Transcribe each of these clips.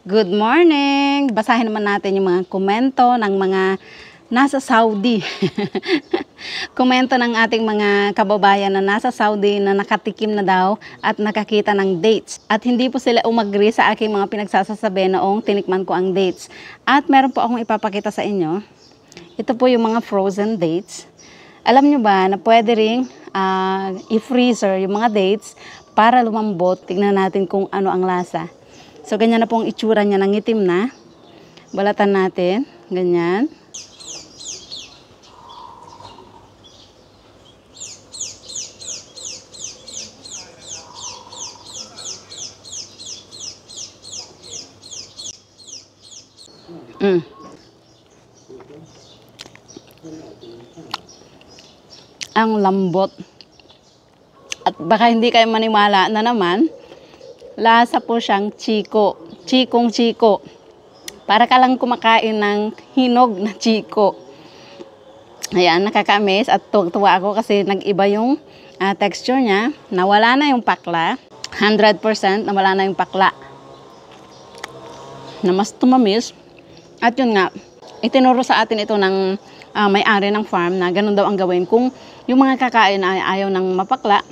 Good morning! Basahin naman natin yung mga komento ng mga nasa Saudi. Komento ng ating mga kababayan na nasa Saudi na nakatikim na daw at nakakita ng dates. At hindi po sila umagri sa aking mga pinagsasasabi noong tinikman ko ang dates. At meron po akong ipapakita sa inyo. Ito po yung mga frozen dates. Alam nyo ba na pwede ring i-freezer yung mga dates para lumambot. Tignan natin kung ano ang lasa. So, ganyan na pong itsura niya, ng itim na. Balatan natin. Ganyan. Ang lambot. At baka hindi kayo maniwala na naman, lasa po siyang chiko. Chikong-chiko. Para ka lang kumakain ng hinog na chiko. Ayan, nakaka-amaze at tuwa ako kasi nag-iba yung texture niya. Nawala na yung pakla. 100% nawala na yung pakla. Na mas tumamis. At yun nga, itinuro sa atin ito ng may-ari ng farm na ganun daw ang gawin. Kung yung mga kakain ay ayaw ng mapakla,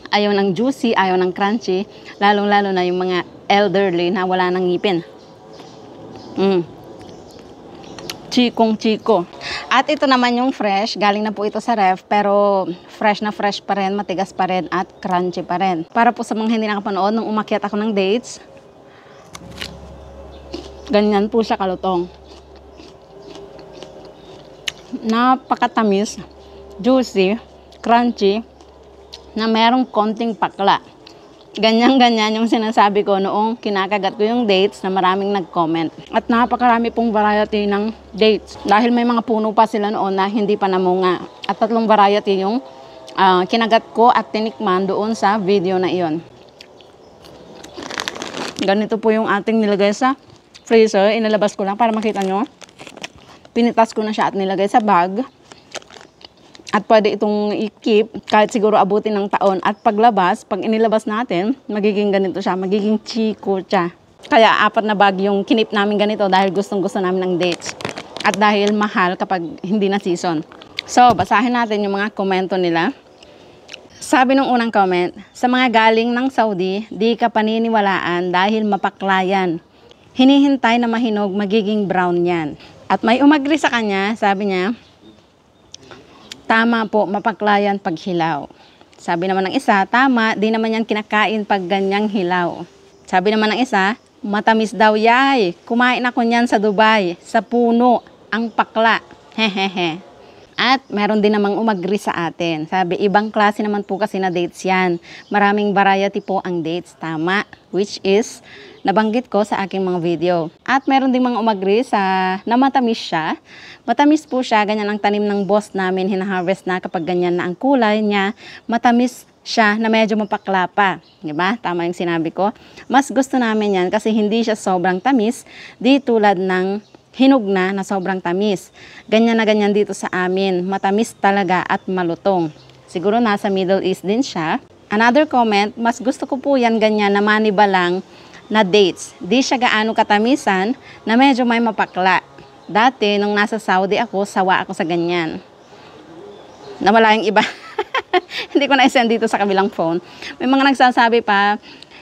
ayaw ng juicy, ayaw ng crunchy, lalong-lalo na yung mga elderly na wala ng ngipin. Chikong-chiko. At ito naman yung fresh, galing na po ito sa ref, pero fresh na fresh pa rin, matigas pa rin, at crunchy pa rin. Para po sa mga hindi nakapanood, nung umakyat ako ng dates, ganyan po siya kalutong. Napakatamis, juicy, crunchy, na merong konting pakla. Ganyan-ganyan yung sinasabi ko noong kinakagat ko yung dates na maraming nag-comment. At napakarami pong variety ng dates. Dahil may mga puno pa sila noon na hindi pa namunga. At 3 variety yung kinagat ko at tinikman doon sa video na iyon. Ganito po yung ating nilagay sa freezer. Inilabas ko lang para makita nyo. Pinitas ko na siya at nilagay sa bag. At pwede itong i-keep kahit siguro abutin ng taon. At paglabas, pag inilabas natin, magiging ganito siya. Magiging chiko siya. Kaya 4 na bag yung kinip namin ganito dahil gustong-gusto namin ng dates. At dahil mahal kapag hindi na season. So, basahin natin yung mga komento nila. Sabi ng unang comment, sa mga galing ng Saudi, di ka paniniwalaan dahil mapaklayan. Hinihintay na mahinog, magiging brown yan. At may umagri sa kanya, sabi niya, tama po, mapaklayan pag hilaw. Sabi naman ng isa, tama, di naman yan kinakain pag ganyang hilaw. Sabi naman ng isa, matamis daw yay. Kumain ako niyan sa Dubai, sa puno, ang pakla. Hehehe. At meron din namang umagri sa atin. Sabi, ibang klase naman po kasi na dates yan. Maraming variety po ang dates. Tama, which is nabanggit ko sa aking mga video. At meron din mga umagri sa na matamis siya. Matamis po siya, ganyan ang tanim ng boss namin, hinaharvest na kapag ganyan na ang kulay niya. Matamis siya na medyo mapakla pa. Diba? Tama yung sinabi ko. Mas gusto namin yan kasi hindi siya sobrang tamis. Di tulad ng hinog na sobrang tamis. Ganyan na ganyan dito sa amin. Matamis talaga at malutong. Siguro nasa Middle East din siya. Another comment, mas gusto ko po yan ganyan na maniba lang na dates. Di siya gaano katamisan na medyo may mapakla. Dati, nung nasa Saudi ako, sawa ako sa ganyan. Nawala yung iba. Hindi ko na-send dito sa kabilang phone. May mga nagsasabi pa,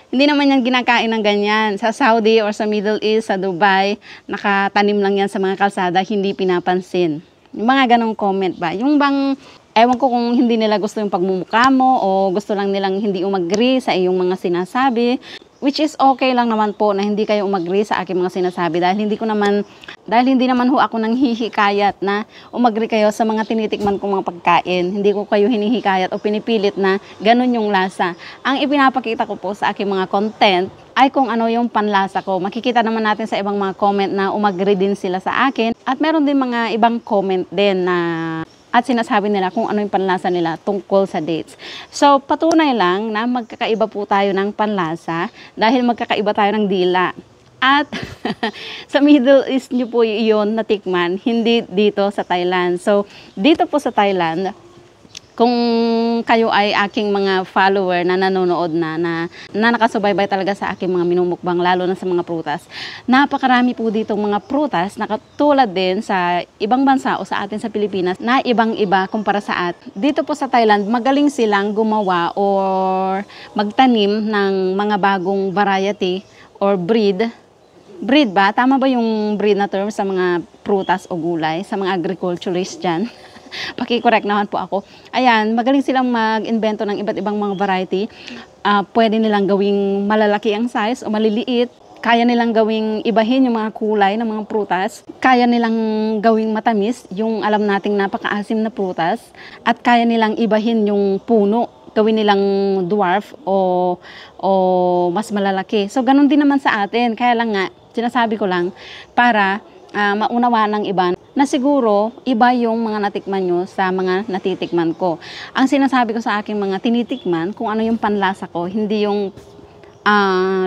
hindi naman yan ginakain ng ganyan. Sa Saudi or sa Middle East, sa Dubai, nakatanim lang yan sa mga kalsada, hindi pinapansin. Yung mga ganong comment ba? Yung bang, ewan ko kung hindi nila gusto yung pagmumukha mo o gusto lang nilang hindi umagri sa iyong mga sinasabi. Which is okay lang naman po na hindi kayo umagri sa aking mga sinasabi dahil hindi naman ho ako nang hihikayat na umagri kayo sa mga tinitikman kong mga pagkain. Hindi ko kayo hinihikayat o pinipilit na ganun yung lasa. Ang ipinapakita ko po sa aking mga content ay kung ano yung panlasa ko. Makikita naman natin sa ibang mga comment na umagri din sila sa akin. At meron din mga ibang comment din na at sinasabi nila kung ano yung panlasa nila tungkol sa dates. So, patunay lang na magkakaiba po tayo ng panlasa dahil magkakaiba tayo ng dila. At sa Middle East nyo po yun natikman, hindi dito sa Thailand. So, dito po sa Thailand, Kung kayo ay aking mga follower na nanonood na nakasubaybay talaga sa aking mga minumukbang, lalo na sa mga prutas, napakarami po ditong mga prutas na katulad din sa ibang bansa o sa atin sa Pilipinas na ibang-iba kumpara sa atin. Dito po sa Thailand, magaling silang gumawa or magtanim ng mga bagong variety or breed. Breed ba? Tama ba yung breed na term sa mga prutas o gulay, sa mga agriculturist dyan? Paki-correct naman po ako. Ayan, magaling silang mag-invento ng iba't ibang mga variety. Pwede nilang gawing malalaki ang size o maliliit. Kaya nilang gawing ibahin yung mga kulay ng mga prutas. Kaya nilang gawing matamis, yung alam nating napakaasim na prutas. At kaya nilang ibahin yung puno, gawin nilang dwarf o mas malalaki. So, ganun din naman sa atin. Kaya lang nga, sinasabi ko lang para maunawa ng iba na siguro iba yung mga natikman nyo sa mga natitikman ko. Ang sinasabi ko sa aking mga tinitikman, kung ano yung panlasa ko, hindi yung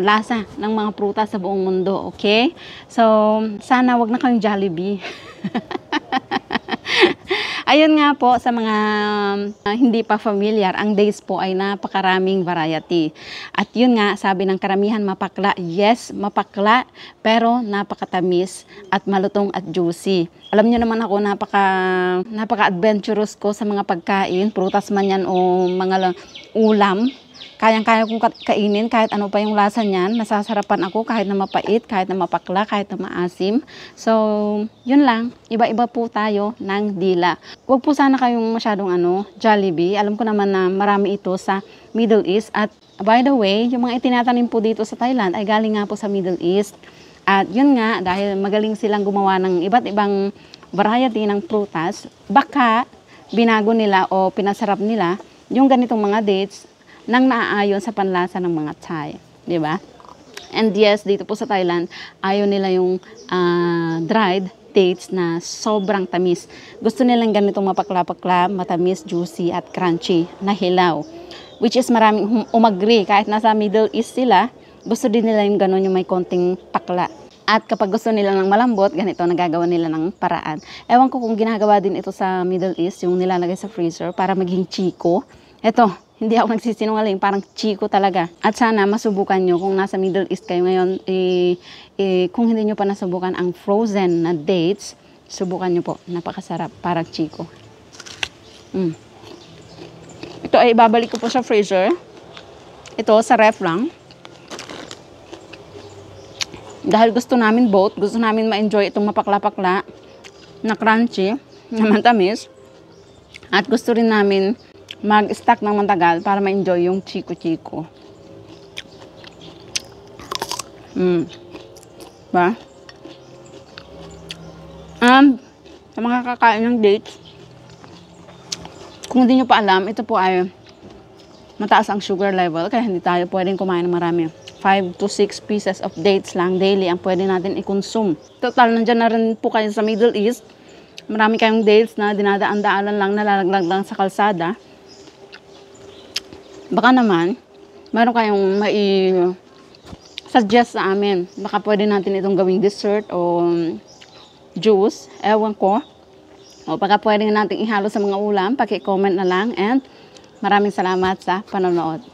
lasa ng mga prutas sa buong mundo, okay? So, sana wag na kayong Jollibee. Ayun nga po, sa mga hindi pa familiar, ang dates po ay napakaraming variety. At yun nga, sabi ng karamihan, mapakla. Yes, mapakla, pero napakatamis at malutong at juicy. Alam niyo naman ako, napaka-adventurous ko sa mga pagkain, prutas man yan o mga ulam. Kayang-kaya kong kainin kahit ano pa yung lasa niyan. Nasasarapan ako kahit na mapait, kahit na mapakla, kahit na maasim. So, yun lang. Iba-iba po tayo ng dila. Huwag po sana kayong masyadong Jollibee. Alam ko naman na marami ito sa Middle East. At by the way, yung mga itinatanim po dito sa Thailand ay galing nga po sa Middle East. At yun nga, dahil magaling silang gumawa ng iba't ibang variety ng prutas, baka binago nila o pinasarap nila yung ganitong mga dates nang naaayon sa panlasa ng mga Thai, di ba? And yes, dito po sa Thailand, ayaw nila yung dried dates na sobrang tamis. Gusto nilang ganitong mapakla-pakla, matamis, juicy at crunchy na hilaw. Which is maraming umagri, kahit nasa Middle East sila, gusto din nila yung gano'n, yung may konting pakla. At kapag gusto nila ng malambot, ganito, nagagawa nila ng paraan. Ewan ko kung ginagawa din ito sa Middle East, yung nilalagay sa freezer para maging chiko. Ito, hindi ako nagsisinungaling, parang chiko talaga. At sana masubukan nyo kung nasa Middle East kayo ngayon, kung hindi nyo pa nasubukan ang frozen na dates, subukan nyo po. Napakasarap, parang chiko. Ito ay ibabalik ko po sa freezer. Ito sa ref lang. Dahil gusto namin both, gusto namin ma-enjoy itong mapakla-pakla na crunchy, na matamis. At gusto rin namin mag-stack ng matagal para ma-enjoy yung chiko-chiko. Ba? Sa mga kakain ng dates, kung hindi nyo pa alam, ito po ay mataas ang sugar level, kaya hindi tayo pwedeng kumain ng marami. 5 to 6 pieces of dates lang daily ang pwede natin i-consume. Total, nandyan na rin po kayo sa Middle East. Marami kayong dates na dinadaan-daanan lang, nalalaglag lang sa kalsada. Baka naman, meron kayong suggest sa amin. Baka pwede natin itong gawing dessert o juice. Ewan ko. O baka pwede natin ihalo sa mga ulam. Paki-comment na lang. And maraming salamat sa panonood.